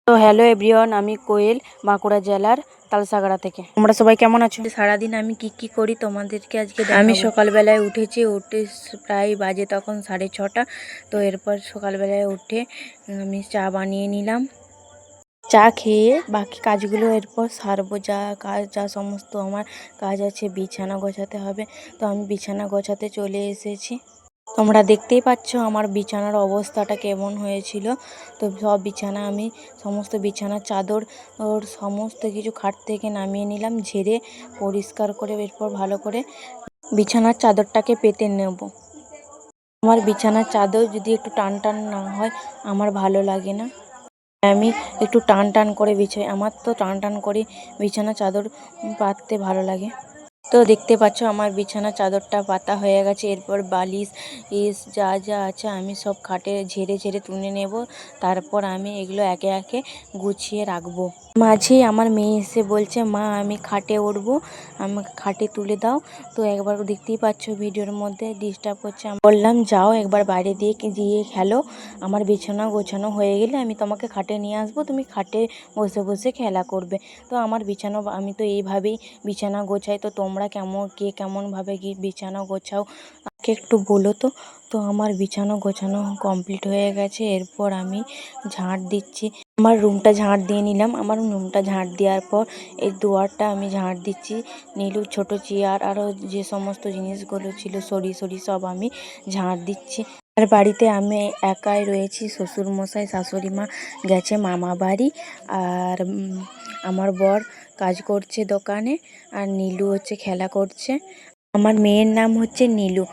তো hello everyone, আমি কোয়েল, বাঁকুড়া জেলার তালসাগড়া থেকে। তোমরা সবাই কেমন আছো? সারাদিন আমি কি করি তোমাদেরকে আজকে দেখাবো। আমি সকালবেলায় উঠেছি, প্রায় বাজে তখন 6:30। তো এরপর সকালবেলায় উঠে আমি চা বানিয়ে নিলাম। চা খেয়ে বাকি কাজগুলো এরপর সারবো। যা সমস্ত আমার কাজ আছে, বিছানা গোছাতে হবে। তো আমি বিছানা গোছাতে চলে এসেছি। তোমরা দেখতেই পাচ্ছ আমার বিছানার অবস্থাটা কেমন হয়েছিল। তো সব বিছানা আমি সমস্ত বিছানার চাদর সমস্ত কিছু খাট থেকে নামিয়ে নিলাম, ঝেড়ে পরিষ্কার করে এরপর ভালো করে বিছানার চাদরটাকে পেতে নেব। আমার বিছানার চাদর যদি একটু টান টান না হয় আমার ভালো লাগে না। আমি একটু টান টান করে বিছাই। আমার তো টান টান করে বিছানা চাদর পাততে ভালো লাগে। তো দেখতে পাচ্ছ আমার বিছানা চাদরটা পাতা হয়ে গেছে। এরপর বালিশ যা যা আছে আমি সব খাটে ঝেড়ে ঝেড়ে তুলে নেব। তারপর আমি এগুলো একে একে গুছিয়ে রাখবো। মাঝেই আমার মেয়ে এসে বলছে, মা আমি খাটে উঠবো, আমাকে খাটে তুলে দাও। তো একবার দেখতেই পাচ্ছ ভিডিওর মধ্যে ডিস্টার্ব করছে। আমি বললাম যাও একবার বাইরে দিয়ে খেলো, আমার বিছানা গোছানো হয়ে গেলে আমি তোমাকে খাটে নিয়ে আসবো, তুমি খাটে বসে বসে খেলা করবে। তো আমার বিছানা আমি তো এইভাবেই বিছানা গোছাই। তো তোমরা কে কেমনভাবে বিছানা গোছাও আমাকে একটু বলো তো। তো আমার বিছানা গোছানো কমপ্লিট হয়ে গেছে। এরপর আমি ঝাঁট দিচ্ছি। আমার রুমটা ঝাঁট দিয়ে নিলাম। আমার রুমটা ঝাঁট দেওয়ার পর এই দুয়ারটা আমি ঝাঁট দিচ্ছি। নীলুর ছোট চেয়ার আরও যে সমস্ত জিনিসগুলো ছিল সরি সব আমি ঝাঁট দিচ্ছি। আর বাড়িতে আমি একাই রয়েছি। শ্বশুরমশাই শাশুড়ি মা গেছে মামা বাড়ি, আর আমার বর কাজ করছে দোকানে, আর নীলু হচ্ছে খেলা করছে। আমার মেয়ের নাম হচ্ছে নীলু।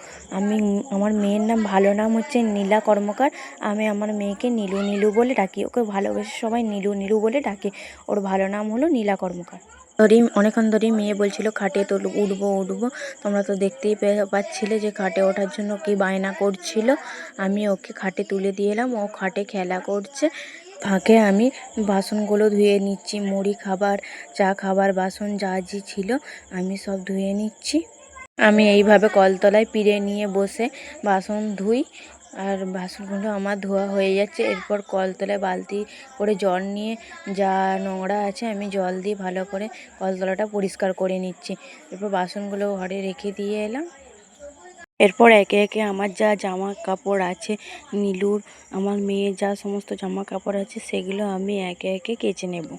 আমার মেয়ের নাম ভালো নাম হচ্ছে নীলা কর্মকার। আমি আমার মেয়েকে নীলু নীলু বলে ডাকি। ওকে ভালোবেসে সবাই নীলু নীলু বলে ডাকে। ওর ভালো নাম হলো নীলা কর্মকার। অনেকক্ষণ ধরেই মেয়ে বলছিল খাটে তো উঠবো। তোমরা তো দেখতেই পাচ্ছিলে যে খাটে ওঠার জন্য কি বায়না করছিল। আমি ওকে খাটে তুলে দিয়ে এলাম, ও খাটে খেলা করছে। ফাঁকে আমি বাসনগুলো ধুয়ে নিচ্ছি। মুড়ি খাবার, চা খাবার বাসন যা ছিল আমি সব ধুয়ে নিচ্ছি। আমি এইভাবে কলতলায় পিড়ে নিয়ে বসে বাসন ধুই, আর বাসনগুলো আমার ধোয়া হয়ে যাচ্ছে। এরপর কলতলায় বালতি করে জল নিয়ে যা নোংরা আছে আমি জল দিয়ে ভালো করে কলতলাটা পরিষ্কার করে নিচ্ছি। এরপর বাসনগুলো ঘরে রেখে দিয়ে এলাম। এরপর একে একে আমার যা জামা কাপড় আছে, নীলুর, আমার মেয়ের যা সমস্ত জামা কাপড় আছে সেগুলো আমি একে একে কেচে নেব।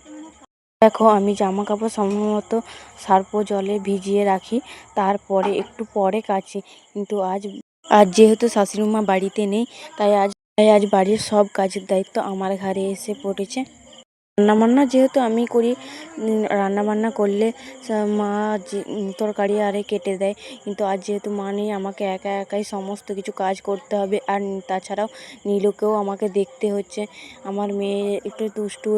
দেখো আমি জামা কাপড় সময়মতো সার্ফ জলে ভিজিয়ে রাখি, তারপরে একটু পরে কাচি। কিন্তু আজ যেহেতু শাশুড়ি মা বাড়িতে নেই, তাই আজ বাড়ির সব কাজের দায়িত্ব আমার ঘাড়ে এসে পড়েছে। রান্নাবান্না যেহেতু আমি করি, রান্নাবান্না করলে মা তরকারি আরে কেটে দেয়। কিন্তু আজ যেহেতু মা নেই, আমাকে একাই সমস্ত কিছু কাজ করতে হবে। আর তাছাড়াও নীলুকেও আমাকে দেখতে হচ্ছে। আমার মেয়ে একটু দুষ্টু,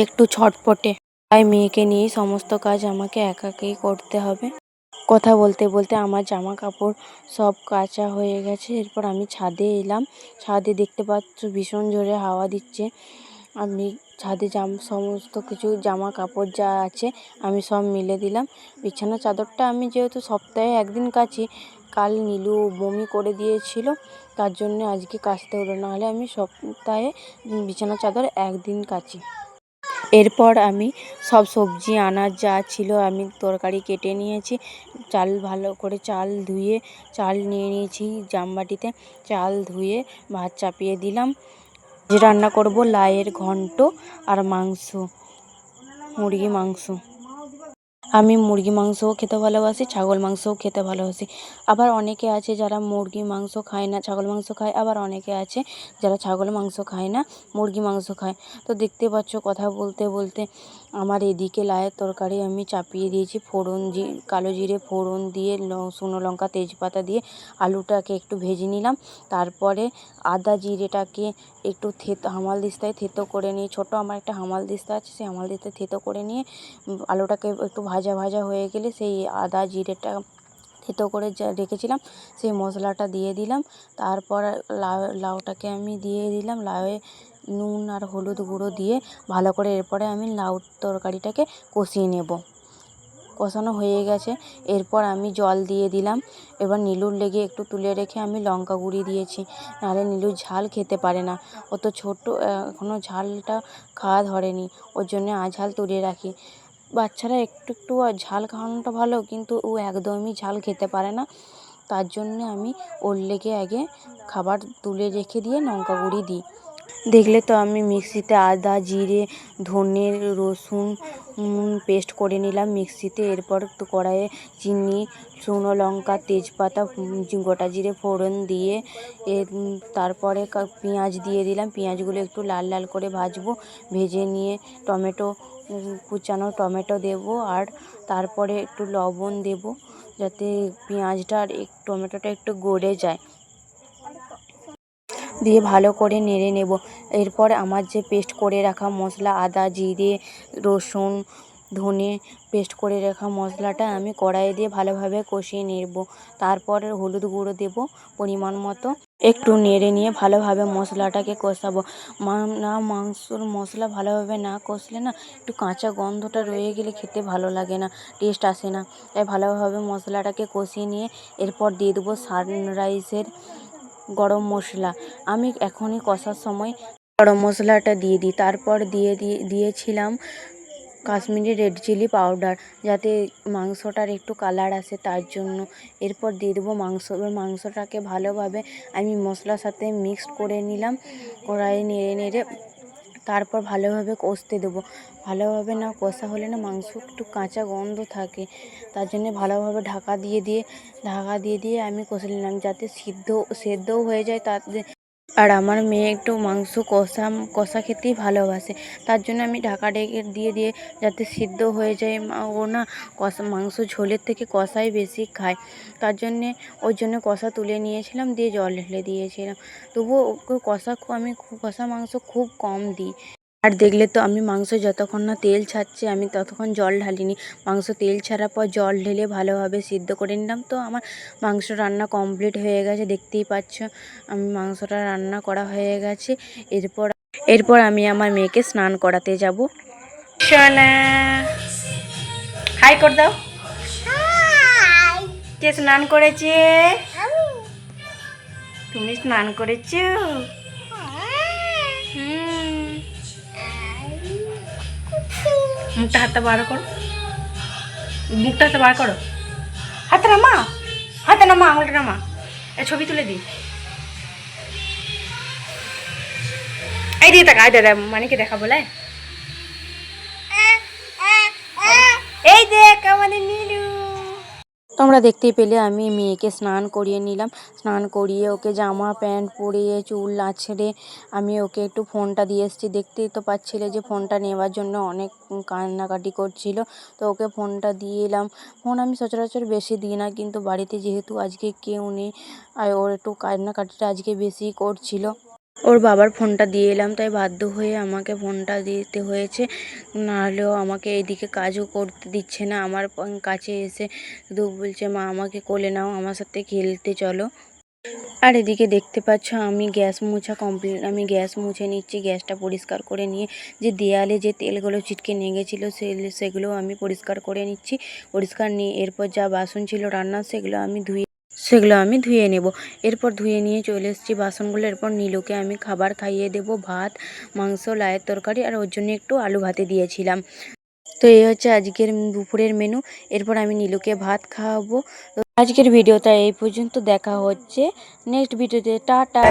একটু ছটপটে, তাই মেয়েকে নিয়েই সমস্ত কাজ আমাকে একাকেই করতে হবে। কথা বলতে বলতে আমার জামা কাপড় সব কাচা হয়ে গেছে। এরপর আমি ছাদে এলাম। ছাদে দেখতে পাচ্ছ ভীষণ জোরে হাওয়া দিচ্ছে। আমি ছাদে সমস্ত কিছু জামা কাপড় যা আছে আমি সব মেলে দিলাম। বিছানা চাদরটা আমি যেহেতু সপ্তাহে একদিন কাচি, কাল নীলু বমি করে দিয়েছিল, তার জন্য আজকে কাচতে হলো, নাহলে আমি সপ্তাহে বিছানা চাদর একদিন কাচি। এরপর আমি সব সবজি আনাজ যা ছিল আমি তরকারি কেটে নিয়েছি। ভালো করে চাল ধুয়ে চাল নিয়ে নিয়েছি জামবাটিতে। চাল ধুয়ে ভাত চাপিয়ে দিলাম। আজ রান্না করব লাউয়ের ঘন্ট আর মাংস, মুরগি মাংস। আমি মুরগি মাংসও খেতে ভালোবাসি, ছাগল মাংসও খেতে ভালোবাসি। আবার অনেকে আছে যারা মুরগি মাংস খায় না, ছাগল মাংস খায়। আবার অনেকে আছে যারা ছাগল মাংস খায় না, মুরগি মাংস খায়। তো দেখতে পাচ্ছ কথা বলতে বলতে আমার এদিকে লাউয়ের তরকারি আমি চাপিয়ে দিয়েছি। কালো জিরে ফোড়ন দিয়ে শুকনো লঙ্কা তেজপাতা দিয়ে আলুটাকে একটু ভেজে নিলাম। তারপরে আদা জিরেটাকে একটু হামালদিস্তায় থেতো করে নিয়ে, ছোটো আমার একটা হামালদিস্তা আছে, সেই হামালদিস্তায় থেতো করে নিয়ে আলুটাকে একটু ভাজা হয়ে গেলে সেই আদা জিরেটা থেতো করে যা রেখেছিলাম সেই মশলাটা দিয়ে দিলাম। তারপর লাউটাকে আমি দিয়ে দিলাম। লাউয়ে নুন আর হলুদ গুঁড়ো দিয়ে ভালো করে এরপরে আমি লাউ তরকারিটাকে কষিয়ে নেব। কষানো হয়ে গেছে। এরপর আমি জল দিয়ে দিলাম। এবার নীলুর লেগে একটু তুলে রেখে আমি লঙ্কা গুঁড়ি দিয়েছি, নাহলে নীলু ঝাল খেতে পারে না। ও তো ছোটো, এখনও ঝালটা খাওয়া ধরেনি, ওর জন্যে আঝাল তুলে রাখি। বাচ্চারা একটু একটু ঝাল খাওয়ানোটা ভালো, কিন্তু ও একদমই ঝাল খেতে পারে না। তার জন্যে আমি ওর লেগে আগে খাবার তুলে রেখে দিয়ে লঙ্কা গুঁড়ি দিই। দেখলে তো আমি মিক্সিতে আদা, জিরে, ধনে, রসুন পেস্ট করে নিলাম মিক্সিতে। এরপর তো কড়াইয়ে চিনি, শুকনো লঙ্কা, তেজপাতা, গোটা জিরে ফোড়ন দিয়ে তারপরে পেঁয়াজ দিয়ে দিলাম। পেঁয়াজগুলো একটু লাল লাল করে ভাজবো। ভেজে নিয়ে টমেটো, কুচানো টমেটো দেবো, আর তারপরে একটু লবণ দেবো যাতে পেঁয়াজটা আর টমেটোটা একটু গলে যায়। দিয়ে ভালো করে নেড়ে নেব। এরপর আমার যে পেস্ট করে রাখা মশলা, আদা, জিরে, রসুন, ধনে পেস্ট করে রাখা মশলাটা আমি কড়াইয়ে দিয়ে ভালোভাবে কষিয়ে নেব। তারপর হলুদ গুঁড়ো দেব পরিমাণ মতো। একটু নেড়ে নিয়ে ভালোভাবে মশলাটাকে কষাবো। মাংসর মশলা ভালোভাবে না কষলে না, একটু কাঁচা গন্ধটা রয়ে গেলে খেতে ভালো লাগে না, টেস্ট আসে না। তাই ভালোভাবে মশলাটাকে কষিয়ে নিয়ে এরপর দিয়ে দেবো সানরাইজের গরম মশলা। আমি এখনই কষার সময় গরম মশলাটা দিয়ে দিই। তারপর দিয়েছিলাম কাশ্মীরি রেড চিলি পাউডার, যাতে মাংসটার একটু কালার আসে তার জন্য। এরপর দিয়ে দেবো মাংসটাকে ভালোভাবে আমি মশলার সাথে মিক্সড করে নিলাম কড়াইয়ে নেড়ে নেড়ে। তারপর ভালোভাবে কষতে দেবো। ভালোভাবে না কষা হলে না মাংস একটু কাঁচা গন্ধ থাকে, তার জন্যে ভালোভাবে ঢাকা দিয়ে দিয়ে আমি কষে নিলাম যাতে সেদ্ধও হয়ে যায়। আর আমার মেয়ে একটু মাংস কষা খেতেই ভালোবাসে, তার জন্য আমি ঢাকা দিয়ে যাতে সিদ্ধ হয়ে যায়। ও না মাংস ঝোলের থেকে কষাই বেশি খায়, তার জন্যে ওর জন্য কষা তুলে নিয়েছিলাম, দিয়ে জল ঢেলে দিয়েছিলাম। তবুও ওকে আমি কষা মাংস খুব কম দিই। আর দেখলে তো আমি মাংস যতক্ষণ না তেল ছাড়ছে আমি ততক্ষণ জল ঢালিনি। মাংস তেল ছাড়ার পর জল ঢেলে ভালোভাবে সিদ্ধ করে নিলাম। তো আমার মাংস রান্না কমপ্লিট হয়ে গেছে, দেখতেই পাচ্ছ আমি মাংসটা রান্না করা হয়ে গেছে। এরপর আমি আমার মেয়েকে স্নান করাতে যাব। সোনা হাই করে দাও। কে স্নান করেছে? তুমি স্নান করেছো? মুখটা হাতটা বার করো, মুখটা হাতে বার করো। হাতে নামা, আঙুলটা নামা, ছবি তুলে দিই। এই দিয়ে টাকা দাদা মানিকে দেখা বলে, এই দেখ আমাদের নীলু। তোমরা দেখতেই পেলে আমি মেয়েকে স্নান করিয়ে নিলাম। স্নান করিয়ে ওকে জামা প্যান্ট পরিয়ে চুল আঁচড়ে আমি ওকে একটু ফোনটা দিয়ে এসেছি। দেখতেই তো পাচ্ছিলে যে ফোনটা নেওয়ার জন্য অনেক কান্নাকাটি করছিল, তো ওকে ফোনটা দিয়ে এলাম। ফোন আমি সচরাচর বেশি দিই না, কিন্তু বাড়িতে যেহেতু আজকে কেউ নেই আর ওর একটু কান্নাকাটিটা আজকে বেশি করছিল। ওর বাবার ফোনটা দিয়ে এলাম, তাই বাধ্য হয়ে আমাকে ফোনটা দিতে হয়েছে, নাহলেও আমাকে এইদিকে কাজও করতে দিচ্ছে না। আমার কাছে এসে শুধু বলছে, মা আমাকে কোলে নাও, আমার সাথে খেলতে চলো। আর এদিকে দেখতে পাচ্ছ আমি গ্যাস মোছা কমপ্লিট, আমি গ্যাস মুছে নিচ্ছি। গ্যাসটা পরিষ্কার করে নিয়ে যে দেয়ালে যে তেলগুলো ছিটকে নিয়ে গেছিলো সেগুলো আমি পরিষ্কার করে নিচ্ছি। পরিষ্কার নিয়ে এরপর যা বাসন ছিল রান্নার সেগুলো আমি ধুয়ে নেব। এরপর ধুয়ে নিয়ে চলে এসেছি বাসনগুলো। এরপর নীলুকে আমি খাবার খাইয়ে দেব, ভাত, মাংস, লায়ের তরকারি, আর ওর জন্য একটু আলু ভাতে দিয়েছিলাম। তো এই হচ্ছে আজকের দুপুরের মেনু। এরপর আমি নীলুকে ভাত খাওয়াবো। তো আজকের ভিডিওটা এই পর্যন্ত, দেখা হচ্ছে নেক্সট ভিডিওতে। টাটা।